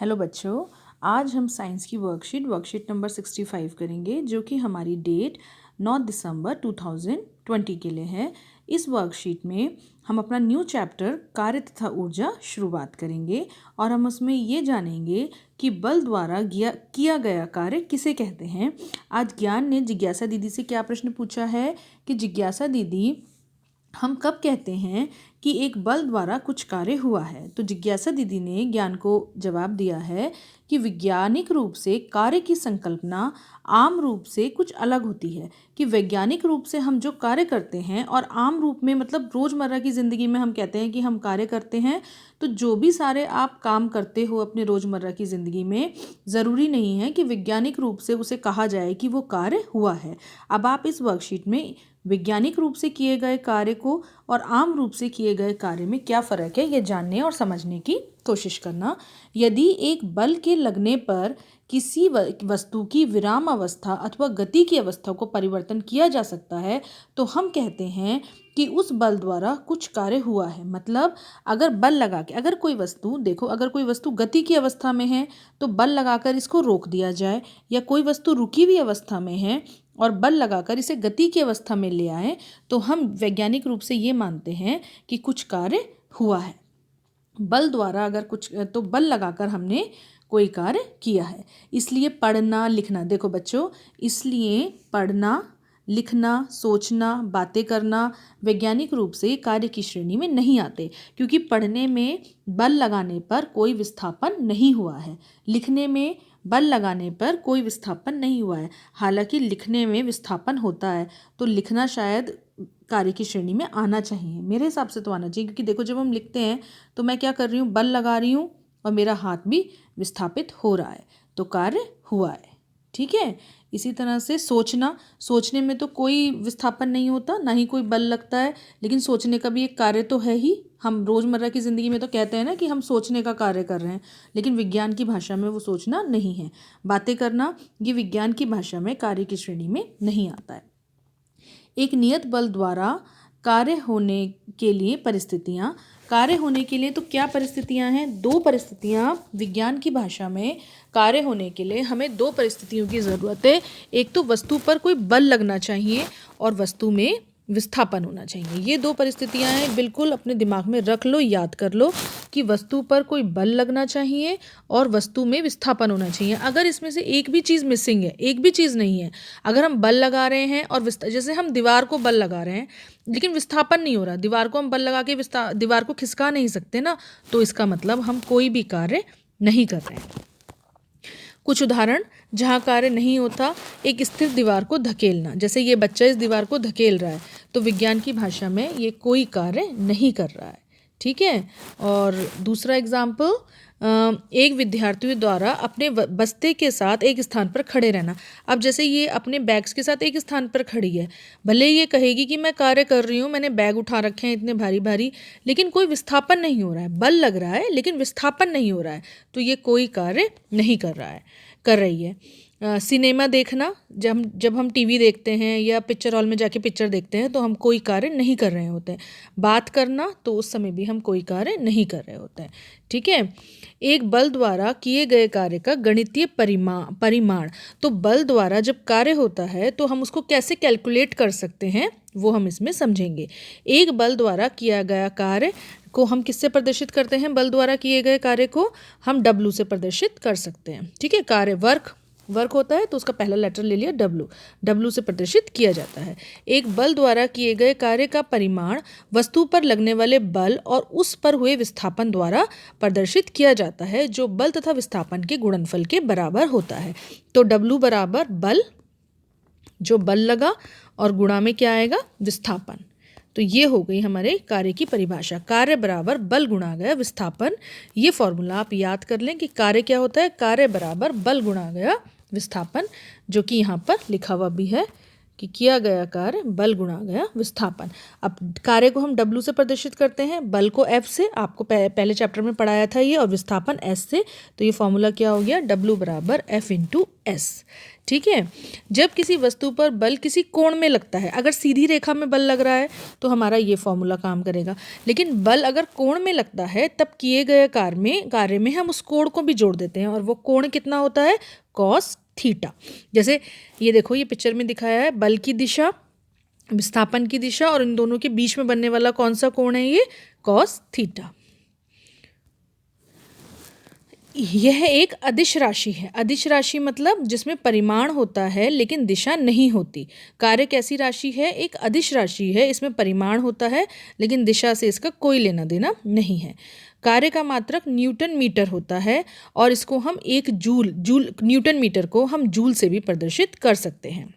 Hello बच्चों, आज हम साइंस की वर्कशीट नंबर 65 करेंगे जो कि हमारी डेट 9 दिसंबर 2020 के लिए है। इस वर्कशीट में हम अपना न्यू चैप्टर कार्य तथा ऊर्जा शुरुआत करेंगे और हम उसमें ये जानेंगे कि बल द्वारा किया गया कार्य किसे कहते हैं। आज ज्ञान ने जिज्ञासा दीदी से क्या प्रश्न पूछा है कि जिज्ञासा दीदी, हम कब कहते हैं कि एक बल द्वारा कुछ कार्य हुआ है। तो जिज्ञासा दीदी ने ज्ञान को जवाब दिया है कि वैज्ञानिक रूप से कार्य की संकल्पना आम रूप से कुछ अलग होती है। कि वैज्ञानिक रूप से हम जो कार्य करते हैं और आम रूप में मतलब रोज़मर्रा की ज़िंदगी में हम कहते हैं कि हम कार्य करते हैं, तो जो भी सारे आप काम करते हो अपने रोज़मर्रा की ज़िंदगी में, ज़रूरी नहीं है कि वैज्ञानिक रूप से उसे कहा जाए कि वो कार्य हुआ है। अब आप इस वर्कशीट में वैज्ञानिक रूप से किए गए कार्य को और आम रूप से किए गए कार्य में क्या फ़र्क है, ये जानने और समझने की कोशिश करना। यदि एक बल के लगने पर किसी वस्तु की विराम अवस्था अथवा गति की अवस्था को परिवर्तन किया जा सकता है, तो हम कहते हैं कि उस बल द्वारा कुछ कार्य हुआ है। मतलब अगर बल लगा के, अगर कोई वस्तु, देखो, अगर कोई वस्तु गति की अवस्था में है तो बल लगाकर इसको रोक दिया जाए, या कोई वस्तु रुकी हुई अवस्था में है और बल लगाकर इसे गति की अवस्था में ले आए, तो हम वैज्ञानिक रूप से ये मानते हैं कि कुछ कार्य हुआ है। बल द्वारा अगर कुछ, तो बल लगाकर हमने कोई कार्य किया है। इसलिए पढ़ना लिखना, देखो बच्चों, इसलिए पढ़ना लिखना सोचना बातें करना वैज्ञानिक रूप से कार्य की श्रेणी में नहीं आते, क्योंकि पढ़ने में बल लगाने पर कोई विस्थापन नहीं हुआ है, लिखने में बल लगाने पर कोई विस्थापन नहीं हुआ है। हालांकि लिखने में विस्थापन होता है, तो लिखना शायद कार्य की श्रेणी में आना चाहिए, मेरे हिसाब से तो आना चाहिए, क्योंकि देखो जब हम लिखते हैं तो मैं क्या कर रही हूँ, बल लगा रही हूँ और मेरा हाथ भी विस्थापित हो रहा है, तो कार्य हुआ है। ठीक है। इसी तरह से सोचना, सोचने में तो कोई विस्थापन नहीं होता, ना ही कोई बल लगता है, लेकिन सोचने का भी एक कार्य तो है ही। हम रोज़मर्रा की ज़िंदगी में तो कहते हैं ना कि हम सोचने का कार्य कर रहे हैं, लेकिन विज्ञान की भाषा में वो सोचना नहीं है। बातें करना, ये विज्ञान की भाषा में कार्य की श्रेणी में नहीं आता है। एक नियत बल द्वारा कार्य होने के लिए परिस्थितियाँ, कार्य होने के लिए तो क्या परिस्थितियाँ हैं, दो परिस्थितियाँ विज्ञान की भाषा में कार्य होने के लिए हमें दो परिस्थितियों की ज़रूरत है। एक तो वस्तु पर कोई बल लगना चाहिए और वस्तु में विस्थापन होना चाहिए। ये दो परिस्थितियाँ हैं, बिल्कुल अपने दिमाग में रख लो, याद कर लो कि वस्तु पर कोई बल लगना चाहिए और वस्तु में विस्थापन होना चाहिए। अगर इसमें से एक भी चीज़ मिसिंग है, एक भी चीज़ नहीं है, अगर हम बल लगा रहे हैं और जैसे हम दीवार को बल लगा रहे हैं लेकिन विस्थापन नहीं हो रहा, दीवार को हम बल लगा के दीवार को खिसका नहीं सकते ना, तो इसका मतलब हम कोई भी कार्य नहीं कर रहे हैं। कुछ उदाहरण जहाँ कार्य नहीं होता, एक स्थिर दीवार को धकेलना, जैसे ये बच्चा इस दीवार को धकेल रहा है, तो विज्ञान की भाषा में ये कोई कार्य नहीं कर रहा है। ठीक है। और दूसरा एग्जाम्पल, एक विद्यार्थियों द्वारा अपने बस्ते के साथ एक स्थान पर खड़े रहना। अब जैसे ये अपने बैग्स के साथ एक स्थान पर खड़ी है, भले ये कहेगी कि मैं कार्य कर रही हूँ, मैंने बैग उठा रखे हैं इतने भारी भारी, लेकिन कोई विस्थापन नहीं हो रहा है, बल लग रहा है लेकिन विस्थापन नहीं हो रहा है, तो ये कोई कार्य नहीं कर रही है। सिनेमा देखना, जब हम टीवी देखते हैं या पिक्चर हॉल में जाके पिक्चर देखते हैं तो हम कोई कार्य नहीं कर रहे होते हैं। बात करना, तो उस समय भी हम कोई कार्य नहीं कर रहे होते हैं। ठीक है। एक बल द्वारा किए गए कार्य का गणितीय परिमाण, तो बल द्वारा जब कार्य होता है तो हम उसको कैसे कैलकुलेट कर सकते हैं, वो हम इसमें समझेंगे। एक बल द्वारा किया गया कार्य को हम किससे प्रदर्शित करते हैं, बल द्वारा किए गए कार्य को हम W से प्रदर्शित कर सकते हैं। ठीक है। कार्य वर्क होता है तो उसका पहला लेटर ले लिया W से प्रदर्शित किया जाता है। एक बल द्वारा किए गए कार्य का परिमाण वस्तु पर लगने वाले बल और उस पर हुए विस्थापन द्वारा प्रदर्शित किया जाता है, जो बल तथा विस्थापन के गुणनफल के बराबर होता है। तो W बराबर बल, जो बल लगा, और गुणा में क्या आएगा, विस्थापन। तो ये हो गई हमारे कार्य की परिभाषा, कार्य बराबर बल गुणा गया विस्थापन। ये फॉर्मूला आप याद कर लें कि कार्य क्या होता है, कार्य बराबर बल गुणा गया विस्थापन, जो कि यहाँ पर लिखा हुआ भी है कि किया गया कार्य बल गुणा गया विस्थापन। अब कार्य को हम W से प्रदर्शित करते हैं, बल को F से, आपको पहले चैप्टर में पढ़ाया था ये, और विस्थापन S से। तो ये फॉर्मूला क्या हो गया, W बराबर F इंटू S। ठीक है। जब किसी वस्तु पर बल किसी कोण में लगता है, अगर सीधी रेखा में बल लग रहा है तो हमारा ये फॉर्मूला काम करेगा, लेकिन बल अगर कोण में लगता है तब किए गए कार्य में हम उस कोण को भी जोड़ देते हैं, और वो कोण कितना होता है, कॉस थीटा। जैसे ये देखो, ये पिक्चर में दिखाया है बल की दिशा, विस्थापन की दिशा, और इन दोनों के बीच में बनने वाला कौन सा कोण है, ये कॉस थीटा। यह एक अदिश राशि है। अदिश राशि मतलब जिसमें परिमाण होता है लेकिन दिशा नहीं होती। कार्य कैसी राशि है, एक अदिश राशि है, इसमें परिमाण होता है लेकिन दिशा से इसका कोई लेना देना नहीं है। कार्य का मात्रक न्यूटन मीटर होता है, और इसको हम एक जूल न्यूटन मीटर को हम जूल से भी प्रदर्शित कर सकते हैं।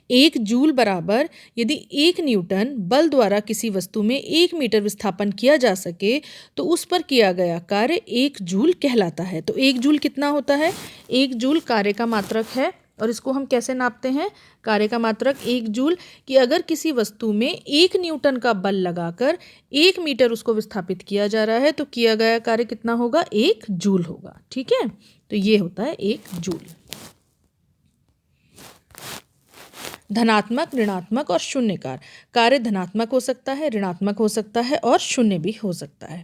एक जूल बराबर, यदि एक न्यूटन बल द्वारा किसी वस्तु में 1 मीटर विस्थापन किया जा सके तो उस पर किया गया कार्य 1 जूल कहलाता है। तो 1 जूल कितना होता है, 1 जूल कार्य का मात्रक है, और इसको हम कैसे नापते हैं, कार्य का मात्रक 1 जूल, कि अगर किसी वस्तु में 1 न्यूटन का बल लगाकर 1 मीटर उसको विस्थापित किया जा रहा है तो किया गया कार्य कितना होगा, 1 जूल होगा। ठीक है, तो ये होता है 1 जूल। धनात्मक, ऋणात्मक और शून्य कार्य धनात्मक हो सकता है, ऋणात्मक हो सकता है और शून्य भी हो सकता है।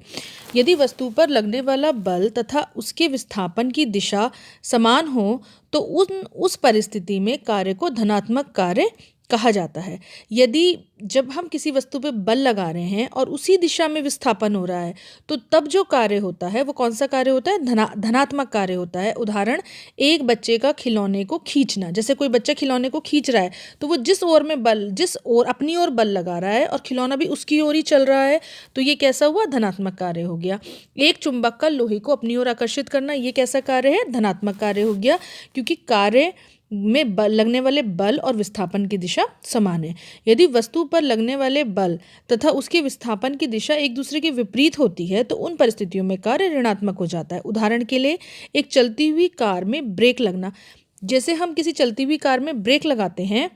यदि वस्तु पर लगने वाला बल तथा उसके विस्थापन की दिशा समान हो तो उस परिस्थिति में कार्य को धनात्मक कार्य कहा जाता है। यदि जब हम किसी वस्तु पर बल लगा रहे हैं और उसी दिशा में विस्थापन हो रहा है तो तब जो कार्य होता है वो कौन सा कार्य होता है, धनात्मक कार्य होता है। उदाहरण, एक बच्चे का खिलौने को खींचना। जैसे कोई बच्चा खिलौने को खींच रहा है तो वो जिस ओर अपनी ओर बल लगा रहा है और खिलौना भी उसकी ओर ही चल रहा है, तो ये कैसा हुआ, धनात्मक कार्य हो गया। एक चुंबक का लोहे को अपनी ओर आकर्षित करना, ये कैसा कार्य है, धनात्मक कार्य हो गया, क्योंकि कार्य में लगने वाले बल और विस्थापन की दिशा समान है। यदि वस्तु पर लगने वाले बल तथा उसके विस्थापन की दिशा एक दूसरे के विपरीत होती है तो उन परिस्थितियों में कार्य ऋणात्मक हो जाता है। उदाहरण के लिए, एक चलती हुई कार में ब्रेक लगना। जैसे हम किसी चलती हुई कार में ब्रेक लगाते हैं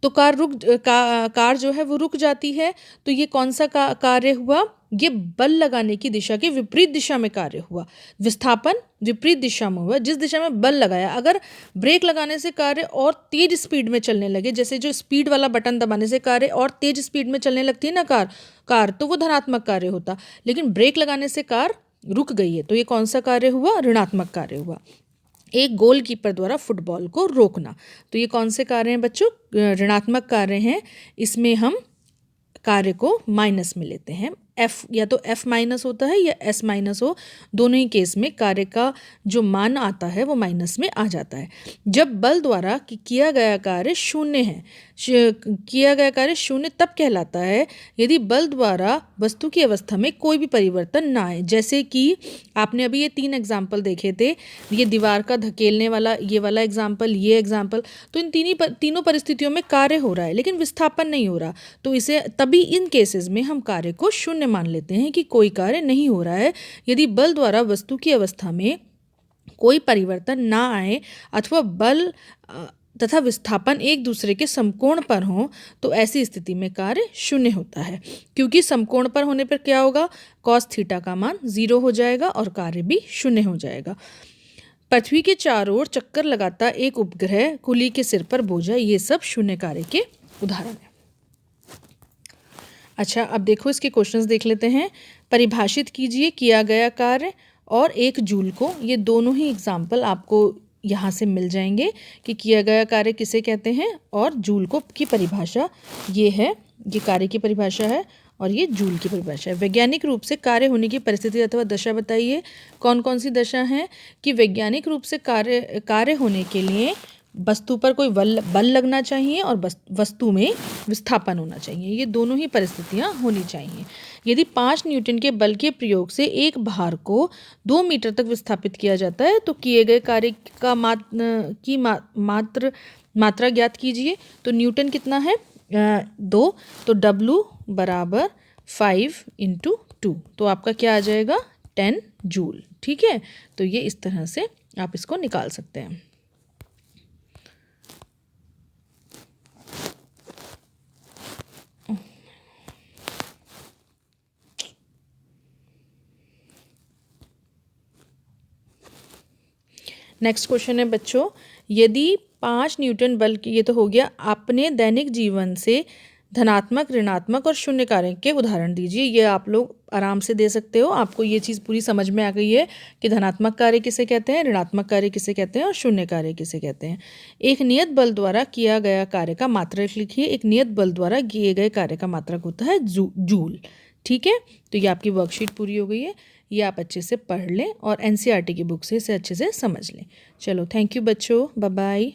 तो कार जो है वो रुक जाती है। तो ये कौन सा कार्य हुआ, ये बल लगाने की दिशा के विपरीत दिशा में कार्य हुआ। विस्थापन विपरीत दिशा में हुआ, जिस दिशा में बल लगाया। अगर ब्रेक लगाने से कार्य और तेज स्पीड में चलने लगे, जैसे जो स्पीड वाला बटन दबाने से कार्य और तेज स्पीड में चलने लगती है ना कार, तो वो धनात्मक कार्य होता। लेकिन ब्रेक लगाने से कार रुक गई है तो ये कौन सा कार्य हुआ, ऋणात्मक कार्य हुआ। एक गोलकीपर द्वारा फुटबॉल को रोकना, तो ये कौन से कार्य हैं बच्चों, ऋणात्मक कार्य हैं। इसमें हम कार्य को माइनस में लेते हैं। F या तो F माइनस होता है या S माइनस हो, दोनों ही केस में कार्य का जो मान आता है वो माइनस में आ जाता है। जब बल द्वारा किया गया कार्य शून्य है, किया गया कार्य शून्य तब कहलाता है यदि बल द्वारा वस्तु की अवस्था में कोई भी परिवर्तन ना आए। जैसे कि आपने अभी ये 3 एग्जाम्पल देखे थे, ये दीवार का धकेलने वाला, ये वाला एग्जाम्पल, ये एग्जाम्पल, तो इन तीनों परिस्थितियों में कार्य हो रहा है लेकिन विस्थापन नहीं हो रहा, तो इसे तभी इन केसेस में हम कार्य को शून्य मान लेते हैं कि कोई कार्य नहीं हो रहा है। यदि बल द्वारा वस्तु की अवस्था में कोई परिवर्तन ना आए अथवा बल तथा विस्थापन एक दूसरे के समकोण पर हो तो ऐसी स्थिति में कार्य शून्य होता है, क्योंकि समकोण पर होने पर क्या होगा, कॉस थीटा का मान 0 हो जाएगा और कार्य भी शून्य हो जाएगा। पृथ्वी के चारों ओर चक्कर लगाता एक उपग्रह, कुली के सिर पर बोझा, ये सब शून्य कार्य के उदाहरण हैं। अच्छा, अब देखो इसके क्वेश्चंस देख लेते हैं। परिभाषित कीजिए किया गया कार्य और 1 जूल को। ये दोनों ही एग्जाम्पल आपको यहाँ से मिल जाएंगे कि किया गया कार्य किसे कहते हैं और जूल को की परिभाषा ये है, ये कार्य की परिभाषा है और ये जूल की परिभाषा है। वैज्ञानिक रूप से कार्य होने की परिस्थिति अथवा दशा बताइए। कौन कौन सी दशा है कि वैज्ञानिक रूप से कार्य होने के लिए वस्तु पर कोई बल लगना चाहिए और वस्तु में विस्थापन होना चाहिए, ये दोनों ही परिस्थितियां होनी चाहिए। यदि 5 न्यूटन के बल के प्रयोग से एक भार को 2 मीटर तक विस्थापित किया जाता है तो किए गए कार्य का मात्रा ज्ञात कीजिए। तो न्यूटन कितना है, 2, तो W बराबर 5 × 2, तो आपका क्या आ जाएगा, 10 जूल। ठीक है, तो ये इस तरह से आप इसको निकाल सकते हैं। नेक्स्ट क्वेश्चन है बच्चों, यदि 5 न्यूटन बल की, ये तो हो गया, अपने दैनिक जीवन से धनात्मक, ऋणात्मक और शून्य कार्य के उदाहरण दीजिए। ये आप लोग आराम से दे सकते हो, आपको ये चीज़ पूरी समझ में आ गई है कि धनात्मक कार्य किसे कहते हैं, ऋणात्मक कार्य किसे कहते हैं और शून्य कार्य किसे कहते हैं। एक नियत बल द्वारा किया गया कार्य का मात्रक लिखिए। एक नियत बल द्वारा किए गए कार्य का मात्रक होता है जूल। ठीक है, तो ये आपकी वर्कशीट पूरी हो गई है। ये आप अच्छे से पढ़ लें और एनसीईआरटी की बुक से इसे अच्छे से समझ लें। चलो, थैंक यू बच्चों, बाय बाय।